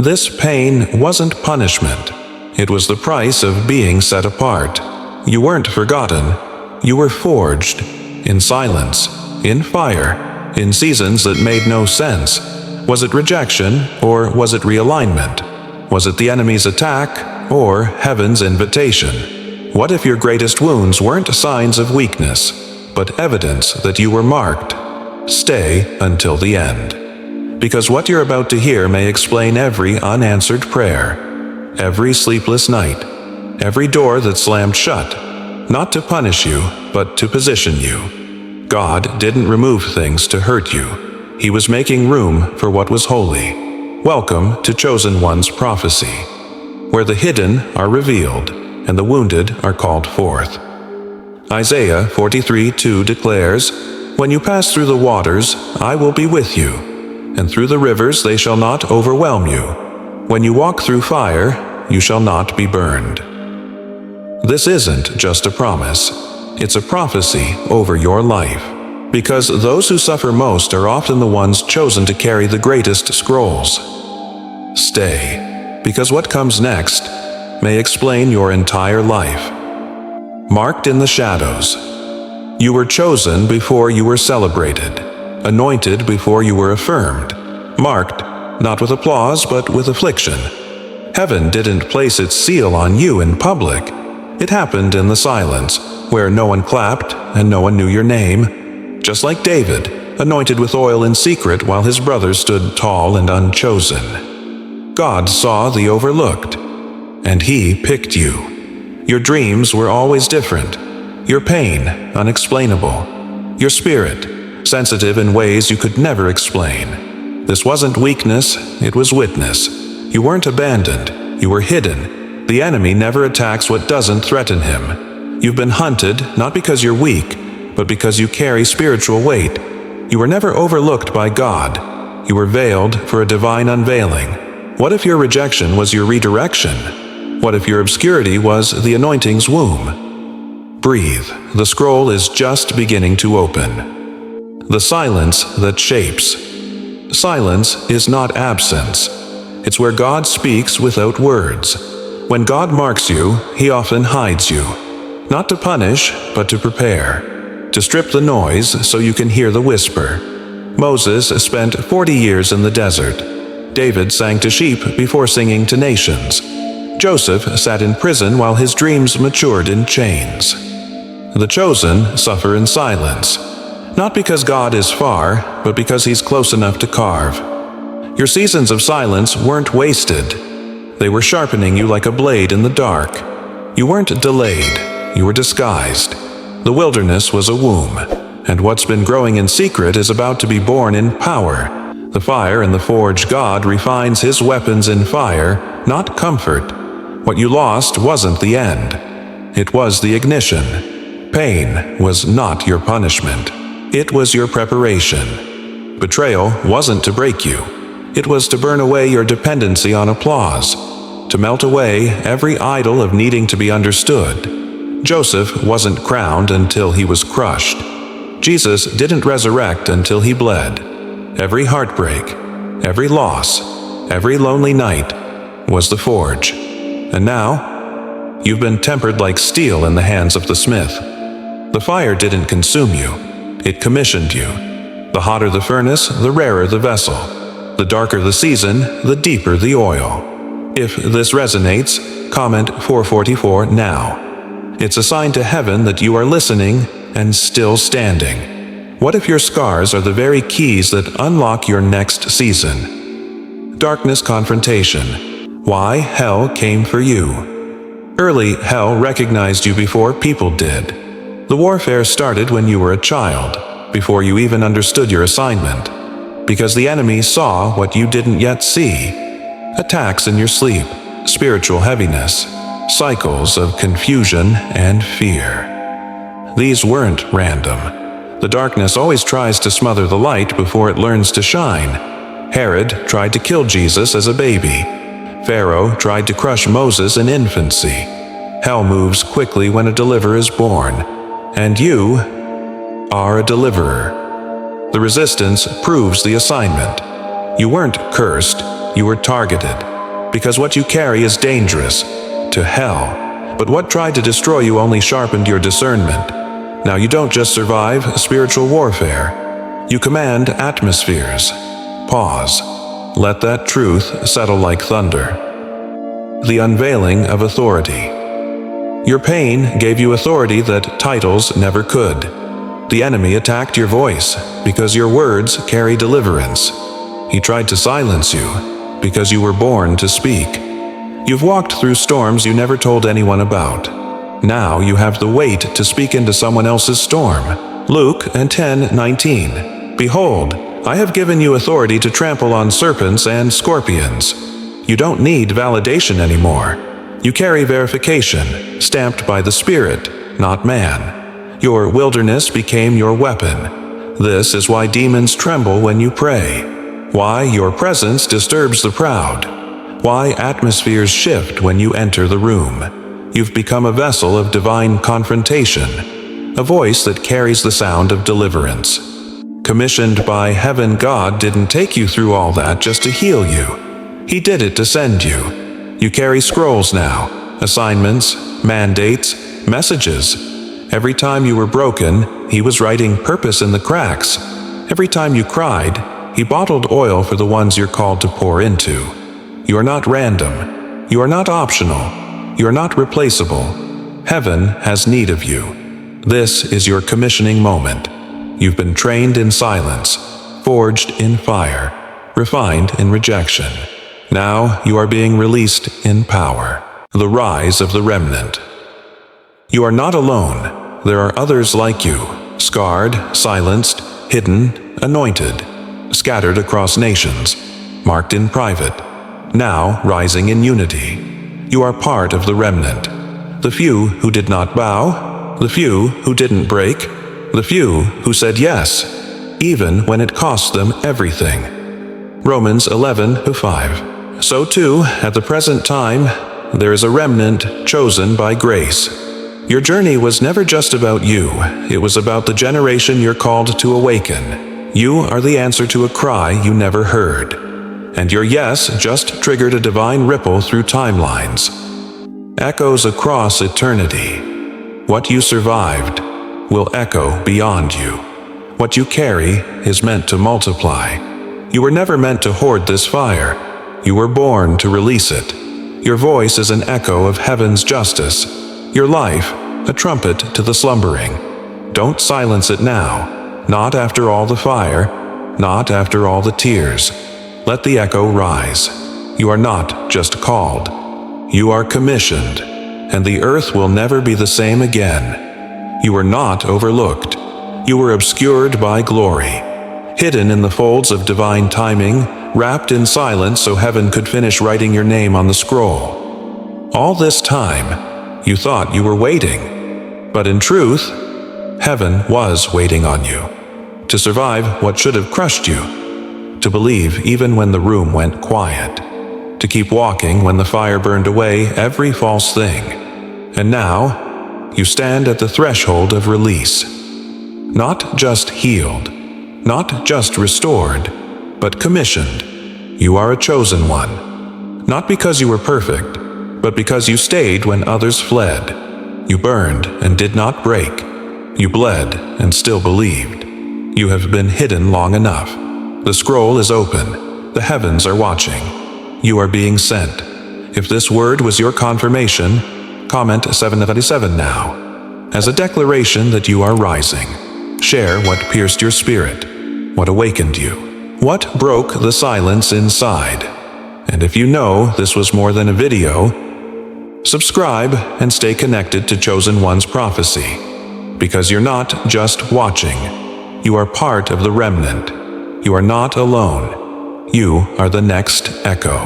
This pain wasn't punishment. It was the price of being set apart. You weren't forgotten. You were forged, in silence, in fire, in seasons that made no sense. Was it rejection, or was it realignment? Was it the enemy's attack, or heaven's invitation? What if your greatest wounds weren't signs of weakness, but evidence that you were marked? Stay until the end. Because what you're about to hear may explain every unanswered prayer, every sleepless night, every door that slammed shut, not to punish you, but to position you. God didn't remove things to hurt you. He was making room for what was holy. Welcome to Chosen One's prophecy, where the hidden are revealed and the wounded are called forth. Isaiah 43:2 declares, "When you pass through the waters, I will be with you, and through the rivers they shall not overwhelm you. When you walk through fire, you shall not be burned." This isn't just a promise. It's a prophecy over your life. Because those who suffer most are often the ones chosen to carry the greatest scrolls. Stay, because what comes next may explain your entire life. Marked in the shadows. You were chosen before you were celebrated, anointed before you were affirmed, marked not with applause but with affliction. Heaven didn't place its seal on you in public. It happened in the silence, where no one clapped and no one knew your name. Just like David, anointed with oil in secret while his brothers stood tall and unchosen. God saw the overlooked, and He picked you. Your dreams were always different. Your pain, unexplainable. Your spirit, sensitive in ways you could never explain. This wasn't weakness, it was witness. You weren't abandoned, you were hidden. The enemy never attacks what doesn't threaten him. You've been hunted not because you're weak, but because you carry spiritual weight. You were never overlooked by God. You were veiled for a divine unveiling. What if your rejection was your redirection? What if your obscurity was the anointing's womb? Breathe. The scroll is just beginning to open. The silence that shapes. Silence is not absence. It's where God speaks without words. When God marks you, He often hides you. Not to punish, but to prepare. To strip the noise so you can hear the whisper. Moses spent 40 years in the desert. David sang to sheep before singing to nations. Joseph sat in prison while his dreams matured in chains. The chosen suffer in silence. Not because God is far, but because He's close enough to carve. Your seasons of silence weren't wasted. They were sharpening you like a blade in the dark. You weren't delayed, you were disguised. The wilderness was a womb, and what's been growing in secret is about to be born in power. The fire in the forge God refines His weapons in fire, not comfort. What you lost wasn't the end. It was the ignition. Pain was not your punishment. It was your preparation. Betrayal wasn't to break you. It was to burn away your dependency on applause, to melt away every idol of needing to be understood. Joseph wasn't crowned until he was crushed. Jesus didn't resurrect until He bled. Every heartbreak, every loss, every lonely night was the forge. And now, you've been tempered like steel in the hands of the smith. The fire didn't consume you, it commissioned you. The hotter the furnace, the rarer the vessel. The darker the season, the deeper the oil. If this resonates, comment 444 now. It's a sign to heaven that you are listening and still standing. What if your scars are the very keys that unlock your next season? Darkness confrontation. Why hell came for you. Early hell recognized you before people did. The warfare started when you were a child, before you even understood your assignment. Because the enemy saw what you didn't yet see. Attacks in your sleep, spiritual heaviness, cycles of confusion and fear. These weren't random. The darkness always tries to smother the light before it learns to shine. Herod tried to kill Jesus as a baby. Pharaoh tried to crush Moses in infancy. Hell moves quickly when a deliverer is born. And you are a deliverer. The resistance proves the assignment. You weren't cursed, you were targeted. because what you carry is dangerous, to hell. But what tried to destroy you only sharpened your discernment. Now you don't just survive spiritual warfare. You command atmospheres. Pause. Let that truth settle like thunder. The unveiling of authority. Your pain gave you authority that titles never could. The enemy attacked your voice because your words carry deliverance. He tried to silence you because you were born to speak. You've walked through storms you never told anyone about. Now you have the weight to speak into someone else's storm. Luke 10:19. Behold, I have given you authority to trample on serpents and scorpions. You don't need validation anymore. You carry verification, stamped by the Spirit, not man. Your wilderness became your weapon. This is why demons tremble when you pray. Why your presence disturbs the proud. Why atmospheres shift when you enter the room. You've become a vessel of divine confrontation, a voice that carries the sound of deliverance. Commissioned by heaven, God didn't take you through all that just to heal you. He did it to send you. You carry scrolls now, assignments, mandates, messages. Every time you were broken, He was writing purpose in the cracks. Every time you cried, He bottled oil for the ones you're called to pour into. You are not random. You are not optional. You are not replaceable. Heaven has need of you. This is your commissioning moment. You've been trained in silence, forged in fire, refined in rejection. Now you are being released in power. The rise of the remnant. You are not alone. There are others like you, scarred, silenced, hidden, anointed, scattered across nations, marked in private, now rising in unity. You are part of the remnant. The few who did not bow, the few who didn't break, the few who said yes, even when it cost them everything. Romans 11:5. So too, at the present time, there is a remnant chosen by grace. Your journey was never just about you. It was about the generation you're called to awaken. You are the answer to a cry you never heard. And your yes just triggered a divine ripple through timelines. Echoes across eternity. What you survived will echo beyond you. What you carry is meant to multiply. You were never meant to hoard this fire. You were born to release it. Your voice is an echo of heaven's justice. Your life, a trumpet to the slumbering. Don't silence it now. Not after all the fire. Not after all the tears. Let the echo rise. You are not just called. You are commissioned, and the earth will never be the same again. You were not overlooked. You were obscured by glory, hidden in the folds of divine timing, wrapped in silence so heaven could finish writing your name on the scroll. All this time, you thought you were waiting, but in truth, heaven was waiting on you. To survive what should have crushed you. To believe even when the room went quiet. To keep walking when the fire burned away every false thing. And now, you stand at the threshold of release. Not just healed, not just restored, but commissioned. You are a chosen one. Not because you were perfect, but because you stayed when others fled. You burned and did not break. You bled and still believed. You have been hidden long enough. The scroll is open. The heavens are watching. You are being sent. If this word was your confirmation, comment 797 now. As a declaration that you are rising. Share what pierced your spirit. What awakened you. What broke the silence inside. And if you know this was more than a video, subscribe and stay connected to Chosen One's prophecy. Because you're not just watching. You are part of the remnant. You are not alone. You are the next echo.